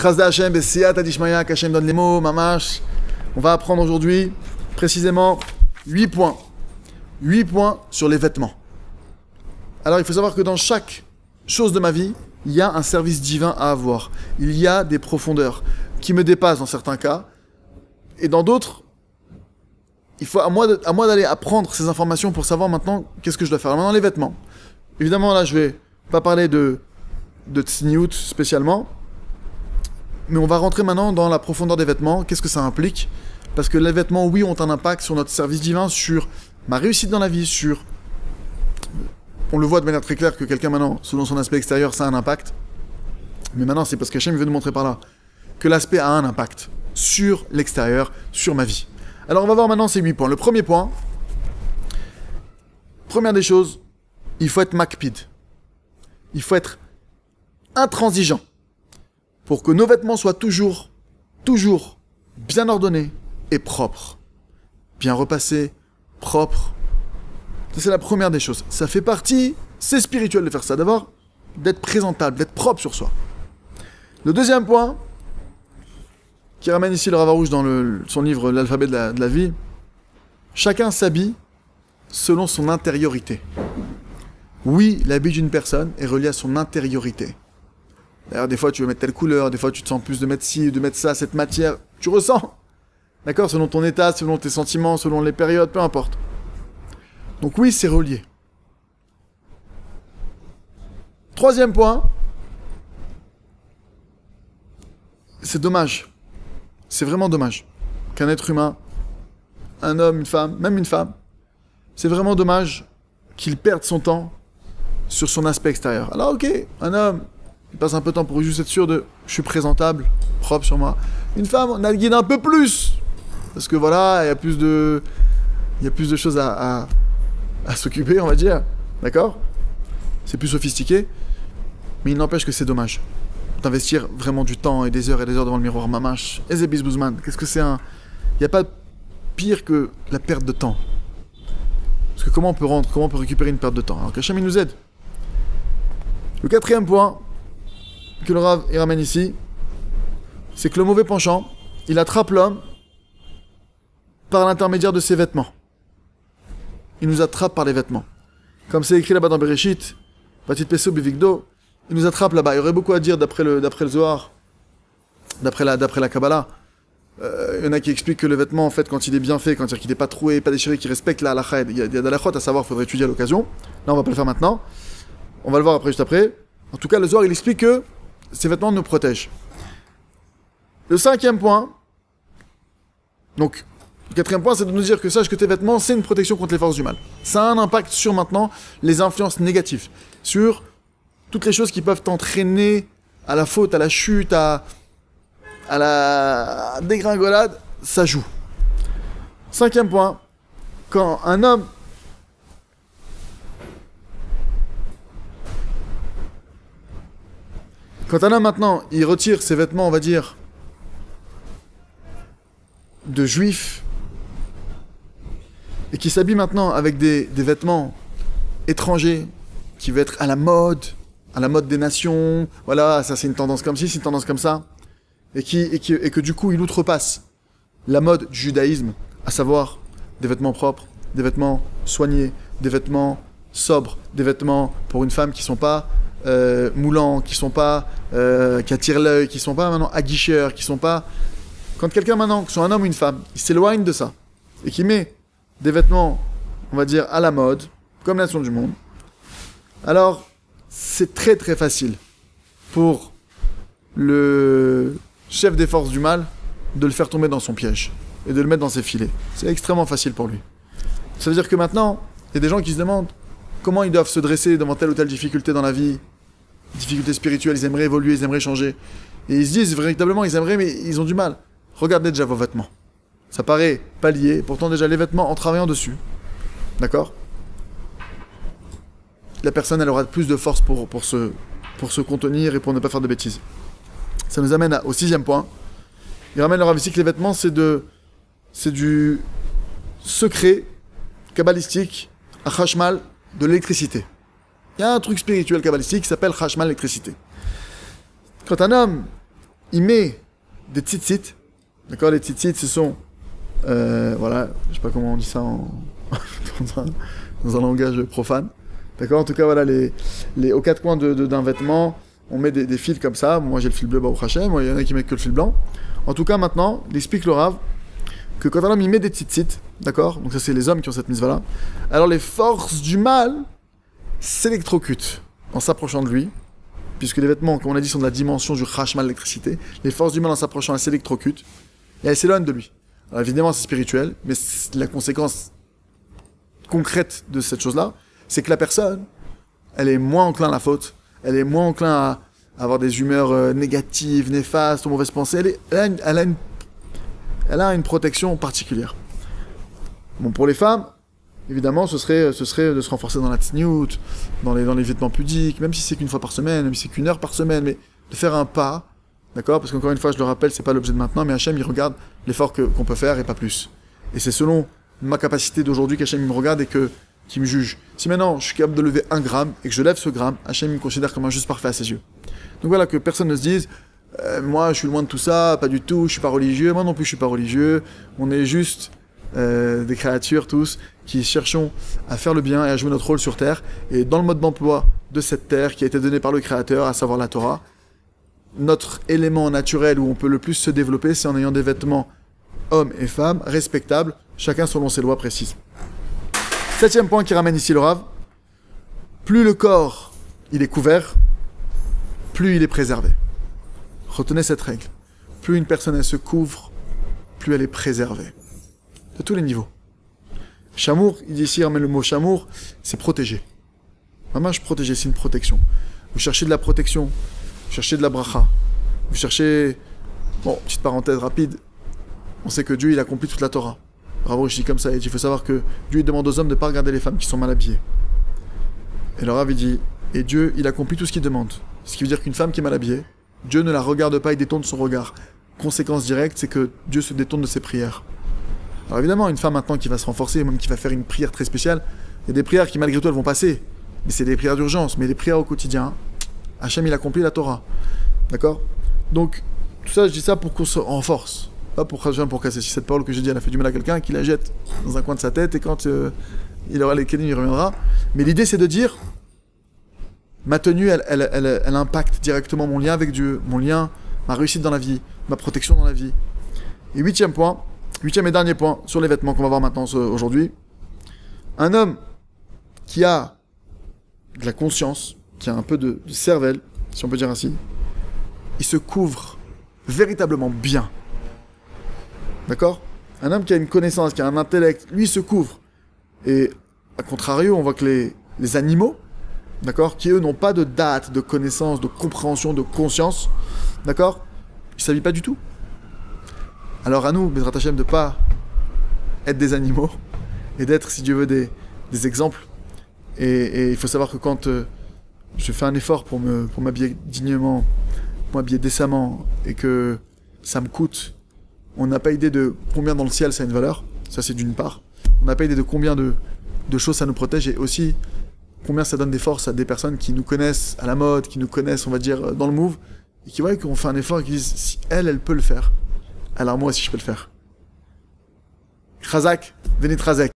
Chazda Hashem, Bessiat Adishmaya, qu'Hashem donne les mots, Mamash. On va apprendre aujourd'hui précisément 8 points. 8 points sur les vêtements. Alors il faut savoir que dans chaque chose de ma vie, il y a un service divin à avoir. Il y a des profondeurs qui me dépassent dans certains cas. Et dans d'autres, il faut à moi d'aller apprendre ces informations pour savoir maintenant qu'est-ce que je dois faire. Alors maintenant les vêtements. Évidemment là je vais pas parler de tsniout spécialement. Mais on va rentrer maintenant dans la profondeur des vêtements. Qu'est-ce que ça implique? Parce que les vêtements, oui, ont un impact sur notre service divin, sur ma réussite dans la vie, sur... On le voit de manière très claire que quelqu'un maintenant, selon son aspect extérieur, ça a un impact. Mais maintenant, c'est parce qu'Hachem veut nous montrer par là que l'aspect a un impact sur l'extérieur, sur ma vie. Alors on va voir maintenant ces 8 points. Le premier point, première des choses, il faut être makpid. Il faut être intransigeant pour que nos vêtements soient toujours bien ordonnés et propres. Bien repassés, propres. Ça, c'est la première des choses. Ça fait partie, c'est spirituel de faire ça. D'abord, d'être présentable, d'être propre sur soi. Le deuxième point, qui ramène ici le Rav Arouche dans son livre L'alphabet de la vie, chacun s'habille selon son intériorité. Oui, l'habit d'une personne est relié à son intériorité. D'ailleurs, des fois, tu veux mettre telle couleur, des fois, tu te sens plus de mettre ci, de mettre ça, cette matière. Tu ressens. D'accord? Selon ton état, selon tes sentiments, selon les périodes, peu importe. Donc oui, c'est relié. Troisième point. C'est dommage. C'est vraiment dommage qu'un être humain, un homme, une femme, même une femme, c'est vraiment dommage qu'il perde son temps sur son aspect extérieur. Alors ok, un homme, il passe un peu de temps pour juste être sûr de je suis présentable, propre sur moi. Une femme, on a le guide un peu plus. Parce que voilà, il y a plus de choses à s'occuper, on va dire. D'accord? C'est plus sophistiqué. Mais il n'empêche que c'est dommage d'investir vraiment du temps et des heures devant le miroir. Mamash, Ezebis Bouzman, qu'est-ce que c'est un... Il n'y a pas pire que la perte de temps. Parce que comment on peut récupérer une perte de temps? Alors qu'Hachem il nous aide. Le quatrième point que le Rav il ramène ici, c'est que le mauvais penchant, il attrape l'homme par l'intermédiaire de ses vêtements. Il nous attrape par les vêtements. Comme c'est écrit là-bas dans Bereshit, Batit Peso Bivigdo, il nous attrape là-bas. Il y aurait beaucoup à dire d'après le Zohar, d'après la Kabbalah. Il y en a qui expliquent que le vêtement, en fait, quand il est bien fait, quand il n'est pas troué, pas déchiré, qu'il respecte la halakha, il y a des halakhot à savoir, il faudrait étudier à l'occasion. Là, on va pas le faire maintenant. On va le voir après, juste après. En tout cas, le Zohar, il explique que ces vêtements nous protègent. Le cinquième point, donc, le quatrième point, c'est de nous dire que sache que tes vêtements, c'est une protection contre les forces du mal. Ça a un impact sur maintenant les influences négatives, sur toutes les choses qui peuvent t'entraîner à la faute, à la chute, à la dégringolade, ça joue. Cinquième point, quand un homme maintenant, il retire ses vêtements, on va dire, de juif, et qui s'habille maintenant avec des vêtements étrangers, qui veut être à la mode des nations, voilà, ça c'est une tendance comme ci, c'est une tendance comme ça, et que du coup il outrepasse la mode du judaïsme, à savoir des vêtements propres, des vêtements soignés, des vêtements sobres, des vêtements pour une femme qui sont pas moulants, qui sont pas qui attirent l'œil, qui sont pas maintenant aguicheurs, qui sont pas... Quand quelqu'un maintenant, que ce soit un homme ou une femme, il s'éloigne de ça, et qui met des vêtements, on va dire, à la mode, comme la nation du monde, alors c'est très très facile pour le chef des forces du mal de le faire tomber dans son piège et de le mettre dans ses filets. C'est extrêmement facile pour lui. Ça veut dire que maintenant, il y a des gens qui se demandent comment ils doivent se dresser devant telle ou telle difficulté dans la vie, difficulté spirituelle, ils aimeraient évoluer, ils aimeraient changer. Et ils se disent véritablement, ils aimeraient, mais ils ont du mal. Regardez déjà vos vêtements. Ça paraît pas lié, pourtant déjà les vêtements en travaillant dessus. D'accord? La personne, elle aura plus de force pour se contenir et pour ne pas faire de bêtises. Ça nous amène au sixième point. Il ramène le Rav ici que les vêtements, c'est du secret kabbalistique à Chashmal de l'électricité. Il y a un truc spirituel kabbalistique qui s'appelle Chashmal l'électricité. Quand un homme il met des tzitzit. D'accord, les tzitzit, ce sont, voilà, je sais pas comment on dit ça dans un langage profane. D'accord, en tout cas, voilà, aux quatre coins d'un vêtement, on met des fils comme ça. Moi, j'ai le fil bleu, Baruch Hashem. Il y en a qui mettent que le fil blanc. En tout cas, maintenant, il explique le Rav que quand un homme, il met des tzitzit, d'accord, donc ça, c'est les hommes qui ont cette mise-là, alors les forces du mal s'électrocutent en s'approchant de lui, puisque les vêtements, comme on a dit, sont de la dimension du chashmal, l'électricité. Les forces du mal, en s'approchant, elles s'électrocutent et elles s'éloignent de lui. Alors évidemment, c'est spirituel, mais la conséquence concrète de cette chose-là, c'est que la personne, elle est moins enclin à la faute, elle est moins enclin à avoir des humeurs négatives, néfastes, aux mauvaises pensées. Elle a une protection particulière. Bon, pour les femmes, évidemment, ce serait de se renforcer dans la tsniout, dans les vêtements pudiques, même si c'est qu'une fois par semaine, même si c'est qu'une heure par semaine, mais de faire un pas, d'accord? Parce qu'encore une fois, je le rappelle, c'est pas l'objet de maintenant, mais Hachem, il regarde l'effort qu'on peut faire et pas plus. Et c'est selon ma capacité d'aujourd'hui qu'Hachem, il me regarde et qu'il me juge. Si maintenant, je suis capable de lever 1 gramme et que je lève ce gramme, Hachem, il me considère comme un juste parfait à ses yeux. Donc voilà, que personne ne se dise, moi, je suis loin de tout ça, pas du tout, je suis pas religieux, moi non plus, je suis pas religieux, on est juste des créatures tous qui cherchons à faire le bien et à jouer notre rôle sur terre, et dans le mode d'emploi de cette terre qui a été donné par le Créateur, à savoir la Torah, notre élément naturel où on peut le plus se développer, c'est en ayant des vêtements hommes et femmes respectables, chacun selon ses lois précises. 7e point qui ramène ici le Rav, plus le corps il est couvert, plus il est préservé. Retenez cette règle. Plus une personne elle se couvre, plus elle est préservée. De tous les niveaux. Chamour, il dit ici, ramène le mot chamour, c'est protéger. Maman, je protège, c'est une protection. Vous cherchez de la protection, vous cherchez de la bracha, vous cherchez... Bon, petite parenthèse rapide, on sait que Dieu, il accomplit toute la Torah. Bravo, je dis comme ça, et il faut savoir que Dieu, il demande aux hommes de ne pas regarder les femmes qui sont mal habillées. Et le Rav, il dit, et Dieu, il accomplit tout ce qu'il demande. Ce qui veut dire qu'une femme qui est mal habillée, Dieu ne la regarde pas, il détourne son regard. Conséquence directe, c'est que Dieu se détourne de ses prières. Alors évidemment, une femme maintenant qui va se renforcer, même qui va faire une prière très spéciale, il y a des prières qui malgré tout elles vont passer. Mais c'est des prières d'urgence, mais les prières au quotidien, Hachem il accomplit la Torah. D'accord? Donc, tout ça, je dis ça pour qu'on se renforce. Pas pour casser. Si cette parole que j'ai dit, elle a fait du mal à quelqu'un, qu'il la jette dans un coin de sa tête, et quand il aura les kélim, il reviendra. Mais l'idée c'est de dire, ma tenue, elle impacte directement mon lien avec Dieu, mon lien, ma réussite dans la vie, ma protection dans la vie. Et 8e point, 8e et dernier point sur les vêtements qu'on va voir maintenant aujourd'hui. Un homme qui a de la conscience, qui a un peu de cervelle, si on peut dire ainsi, il se couvre véritablement bien. D'accord? Un homme qui a une connaissance, qui a un intellect, lui il se couvre. Et à contrario, on voit que les animaux, d'accord, qui eux n'ont pas de date, de connaissance, de compréhension, de conscience, d'accord, ils ne s'habillent pas du tout. Alors à nous, Bezrat Hashem, de ne pas être des animaux et d'être, si Dieu veut, des exemples. Et il faut savoir que quand je fais un effort pour m'habiller dignement, pour m'habiller décemment, et que ça me coûte, on n'a pas idée de combien dans le ciel ça a une valeur, ça c'est d'une part. On n'a pas idée de combien de choses ça nous protège, et aussi combien ça donne des forces à des personnes qui nous connaissent à la mode, qui nous connaissent, on va dire, dans le move, et qui voient qu'on fait un effort et qui disent, si elle peut le faire, alors moi aussi je peux le faire. Chazak, venez Chazak.